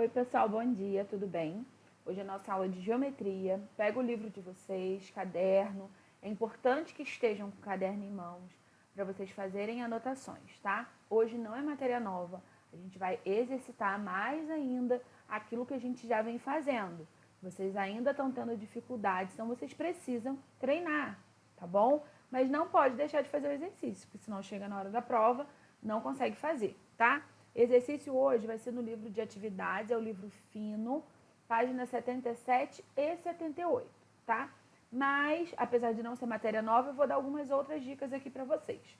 Oi pessoal, bom dia, tudo bem? Hoje é a nossa aula de geometria. Pega o livro de vocês, caderno. É importante que estejam com o caderno em mãos para vocês fazerem anotações, tá? Hoje não é matéria nova, a gente vai exercitar mais ainda aquilo que a gente já vem fazendo. Vocês ainda estão tendo dificuldades, então vocês precisam treinar, tá bom? Mas não pode deixar de fazer o exercício, porque senão chega na hora da prova, não consegue fazer, tá? Exercício hoje vai ser no livro de atividades, é o livro fino, páginas 77 e 78, tá? Mas, apesar de não ser matéria nova, eu vou dar algumas outras dicas aqui para vocês.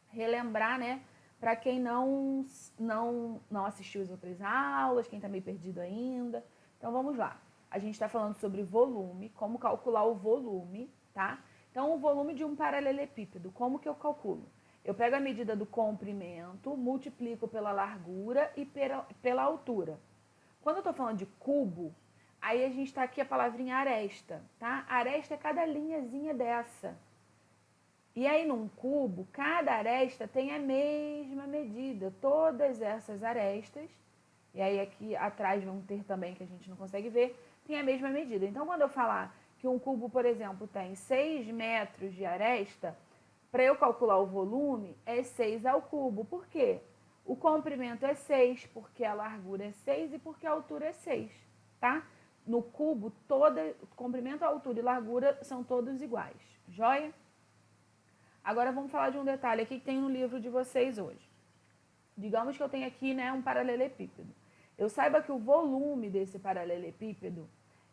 Relembrar, né? Para quem não assistiu as outras aulas, quem está meio perdido ainda. Então, vamos lá. A gente está falando sobre volume, como calcular o volume, tá? Então, o volume de um paralelepípedo, como que eu calculo? Eu pego a medida do comprimento, multiplico pela largura e pela altura. Quando eu estou falando de cubo, aí a gente está aqui a palavrinha aresta, tá? Aresta é cada linhazinha dessa. E aí, num cubo, cada aresta tem a mesma medida. Todas essas arestas, e aí aqui atrás vão ter também, que a gente não consegue ver, tem a mesma medida. Então, quando eu falar que um cubo, por exemplo, tem 6 metros de aresta, para eu calcular o volume, é 6 ao cubo. Por quê? O comprimento é 6, porque a largura é 6 e porque a altura é 6, tá? No cubo, comprimento, altura e largura são todos iguais. Joia? Agora vamos falar de um detalhe aqui que tem no livro de vocês hoje. Digamos que eu tenho aqui, né, um paralelepípedo. Eu saiba que o volume desse paralelepípedo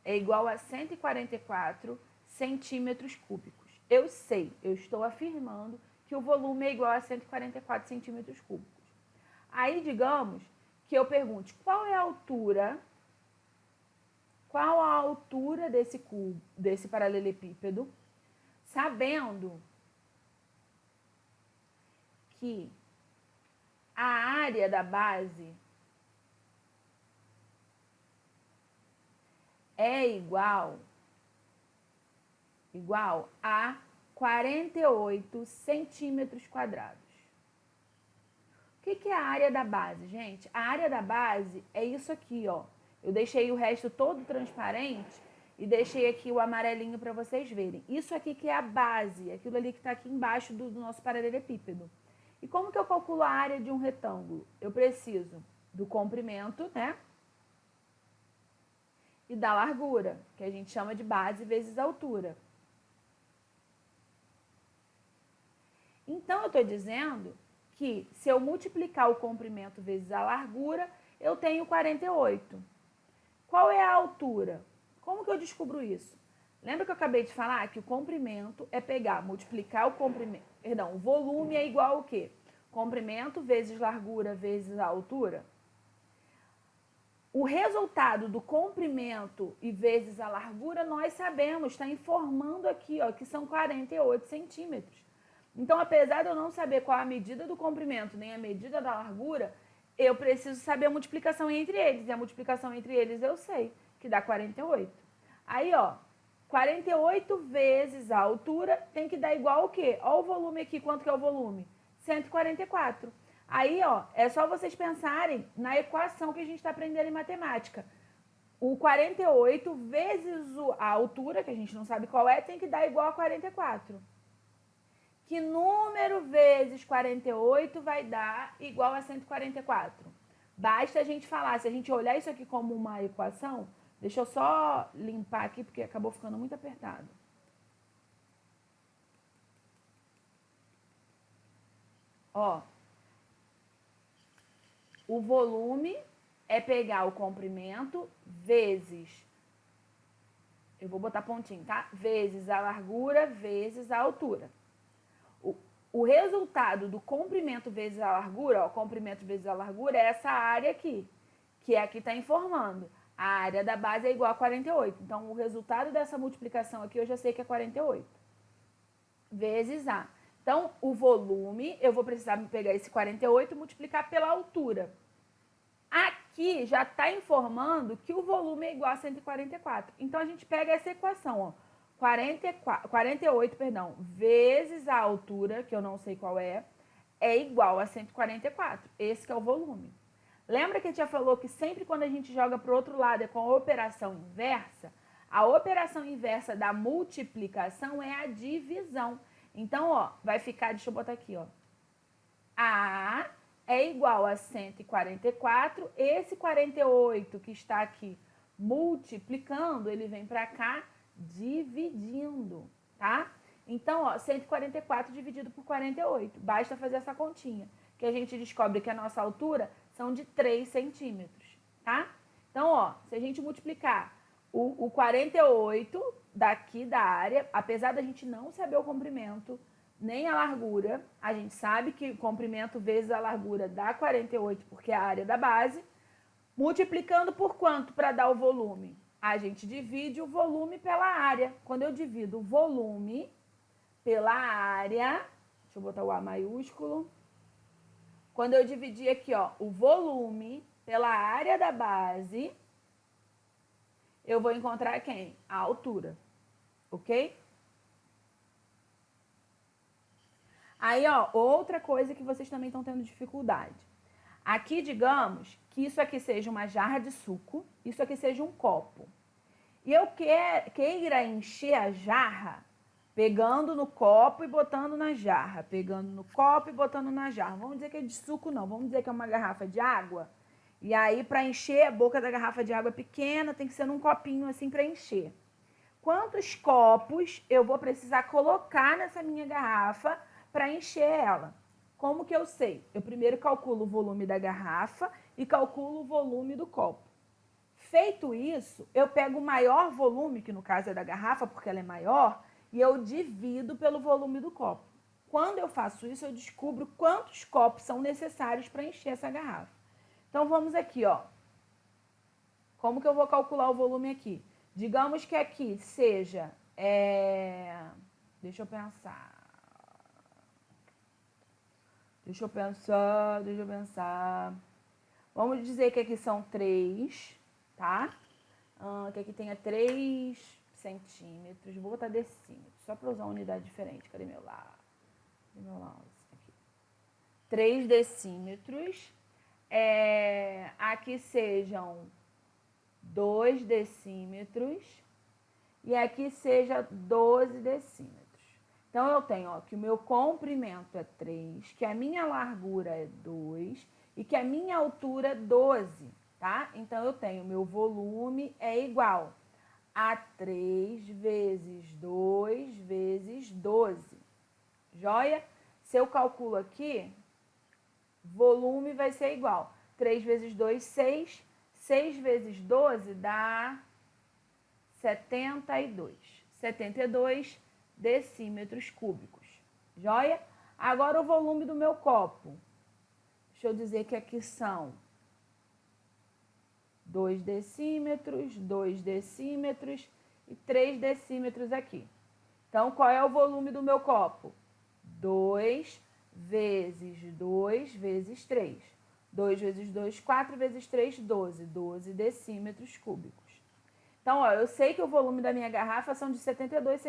é igual a 144 centímetros cúbicos. Eu sei, eu estou afirmando que o volume é igual a 144 centímetros cúbicos. Aí, digamos que eu pergunte qual é a altura desse paralelepípedo, sabendo que a área da base é igual a 48 centímetros quadrados. O que é a área da base, gente? A área da base é isso aqui, ó. Eu deixei o resto todo transparente e deixei aqui o amarelinho para vocês verem. Isso aqui que é a base, aquilo ali que está aqui embaixo do nosso paralelepípedo. E como que eu calculo a área de um retângulo? Eu preciso do comprimento, né? E da largura, que a gente chama de base vezes altura. Então, eu estou dizendo que se eu multiplicar o comprimento vezes a largura, eu tenho 48. Qual é a altura? Como que eu descubro isso? Lembra que eu acabei de falar que o comprimento é multiplicar o comprimento, o volume é igual ao quê? Comprimento vezes largura vezes a altura. O resultado do comprimento e vezes a largura, nós sabemos, está informando aqui, ó, que são 48 centímetros. Então, apesar de eu não saber qual a medida do comprimento nem a medida da largura, eu preciso saber a multiplicação entre eles. E a multiplicação entre eles eu sei, que dá 48. Aí, ó, 48 vezes a altura tem que dar igual ao quê? Olha o volume aqui, quanto que é o volume? 144. Aí, ó, é só vocês pensarem na equação que a gente está aprendendo em matemática. O 48 vezes a altura, que a gente não sabe qual é, tem que dar igual a 44. Que número vezes 48 vai dar igual a 144? Basta a gente falar, se a gente olhar isso aqui como uma equação, deixa eu só limpar aqui porque acabou ficando muito apertado. Ó, o volume é pegar o comprimento vezes, eu vou botar pontinho, tá? Vezes a largura vezes a altura. O resultado do comprimento vezes a largura, ó, comprimento vezes a largura é essa área aqui, que é a que está informando. A área da base é igual a 48. Então, o resultado dessa multiplicação aqui eu já sei que é 48. Vezes A. Então, o volume, eu vou precisar pegar esse 48 e multiplicar pela altura. Aqui já está informando que o volume é igual a 144. Então, a gente pega essa equação, ó. 48, vezes a altura, que eu não sei qual é igual a 144. Esse que é o volume. Lembra que a gente já falou que sempre quando a gente joga para o outro lado é com a operação inversa? A operação inversa da multiplicação é a divisão. Então, ó, vai ficar, deixa eu botar aqui, ó. A é igual a 144. Esse 48 que está aqui multiplicando, ele vem para cá dividindo, tá? Então, ó, 144 dividido por 48. Basta fazer essa continha, que a gente descobre que a nossa altura são de 3 centímetros, tá? Então, ó, se a gente multiplicar o 48 daqui da área, apesar da gente não saber o comprimento, nem a largura, a gente sabe que o comprimento vezes a largura dá 48, porque é a área da base. Multiplicando por quanto para dar o volume? A gente divide o volume pela área. Quando eu divido o volume pela área, deixa eu botar o A maiúsculo. Quando eu dividir aqui, ó, o volume pela área da base, eu vou encontrar quem? A altura, ok? Aí, ó, outra coisa que vocês também estão tendo dificuldade. Aqui, digamos que isso aqui seja uma jarra de suco, isso aqui seja um copo. E eu queira encher a jarra pegando no copo e botando na jarra, pegando no copo e botando na jarra. Vamos dizer que é de suco, não. Vamos dizer que é uma garrafa de água. E aí, para encher, a boca da garrafa de água é pequena, tem que ser num copinho assim para encher. Quantos copos eu vou precisar colocar nessa minha garrafa para encher ela? Como que eu sei? Eu primeiro calculo o volume da garrafa e calculo o volume do copo. Feito isso, eu pego o maior volume, que no caso é da garrafa, porque ela é maior, e eu divido pelo volume do copo. Quando eu faço isso, eu descubro quantos copos são necessários para encher essa garrafa. Então, vamos aqui, ó. Como que eu vou calcular o volume aqui? Digamos que aqui seja... Deixa eu pensar. Vamos dizer que aqui são 3, tá? Que aqui tenha 3 centímetros. Vou botar decímetros, só para usar uma unidade diferente. Cadê meu lápis? Aqui. 3 decímetros. Aqui sejam 2 decímetros. E aqui seja 12 decímetros. Então, eu tenho ó, que o meu comprimento é 3, que a minha largura é 2 e que a minha altura é 12, tá? Então, eu tenho meu volume é igual a 3 vezes 2 vezes 12. Joia? Se eu calculo aqui, volume vai ser igual. 3 vezes 2, 6. 6 vezes 12 dá 72. 72 decímetros cúbicos. Joia? Agora o volume do meu copo. Deixa eu dizer que aqui são 2 decímetros, 2 decímetros e 3 decímetros aqui. Então, qual é o volume do meu copo? 2 vezes 2 vezes 3. 2 vezes 2, 4 vezes 3, 12. 12 decímetros cúbicos. Então, ó, eu sei que o volume da minha garrafa são de 72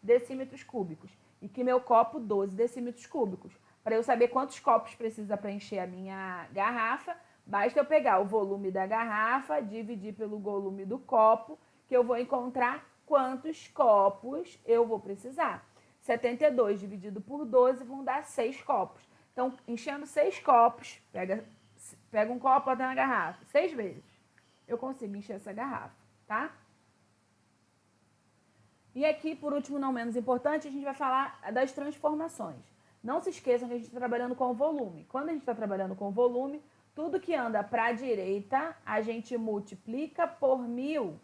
decímetros cúbicos e que meu copo 12 decímetros cúbicos. Para eu saber quantos copos precisa para encher a minha garrafa, basta eu pegar o volume da garrafa, dividir pelo volume do copo, que eu vou encontrar quantos copos eu vou precisar. 72 dividido por 12 vão dar 6 copos. Então, enchendo 6 copos, pega um copo, bota na garrafa, 6 vezes. Eu consigo encher essa garrafa, tá? E aqui, por último, não menos importante, a gente vai falar das transformações. Não se esqueçam que a gente está trabalhando com volume. Quando a gente está trabalhando com volume, tudo que anda para a direita, a gente multiplica por 1000.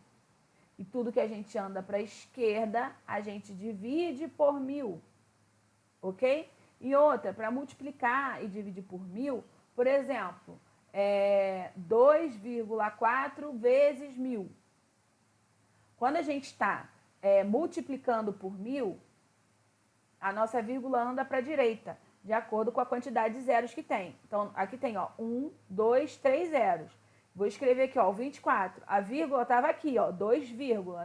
E tudo que a gente anda para a esquerda, a gente divide por 1000. Ok? E outra, para multiplicar e dividir por 1000, por exemplo, 2,4 vezes 1000. Quando a gente está multiplicando por 1000, a nossa vírgula anda para a direita, de acordo com a quantidade de zeros que tem. Então, aqui tem, ó, 1, 2, 3 zeros. Vou escrever aqui, ó, o 24. A vírgula estava aqui, ó, 2,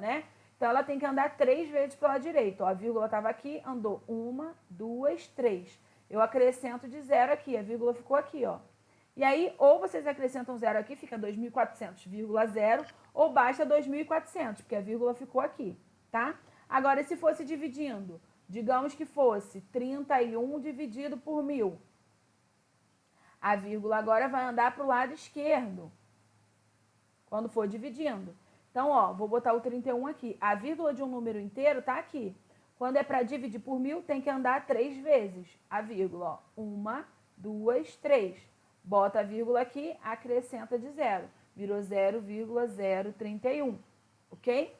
né? Então, ela tem que andar 3 vezes pela direita. Ó, a vírgula estava aqui, andou 1, 2, 3. Eu acrescento de zero aqui, a vírgula ficou aqui, ó. E aí, ou vocês acrescentam 0 aqui, fica 2.400,0, ou basta 2.400, porque a vírgula ficou aqui, tá? Agora, se fosse dividindo, digamos que fosse 31 dividido por 1.000. A vírgula agora vai andar para o lado esquerdo, quando for dividindo. Então, ó, vou botar o 31 aqui. A vírgula de um número inteiro tá aqui. Quando é para dividir por 1.000, tem que andar 3 vezes a vírgula, ó. 1, 2, 3. Bota a vírgula aqui, acrescenta de 0. Virou 0,031, ok?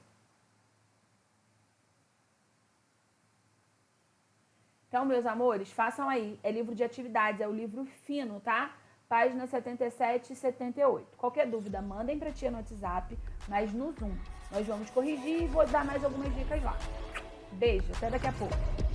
Então, meus amores, façam aí. É livro de atividades, é o livro fino, tá? Páginas 77 e 78. Qualquer dúvida, mandem pra tia no WhatsApp, mas no Zoom. Nós vamos corrigir e vou dar mais algumas dicas lá. Beijo, até daqui a pouco.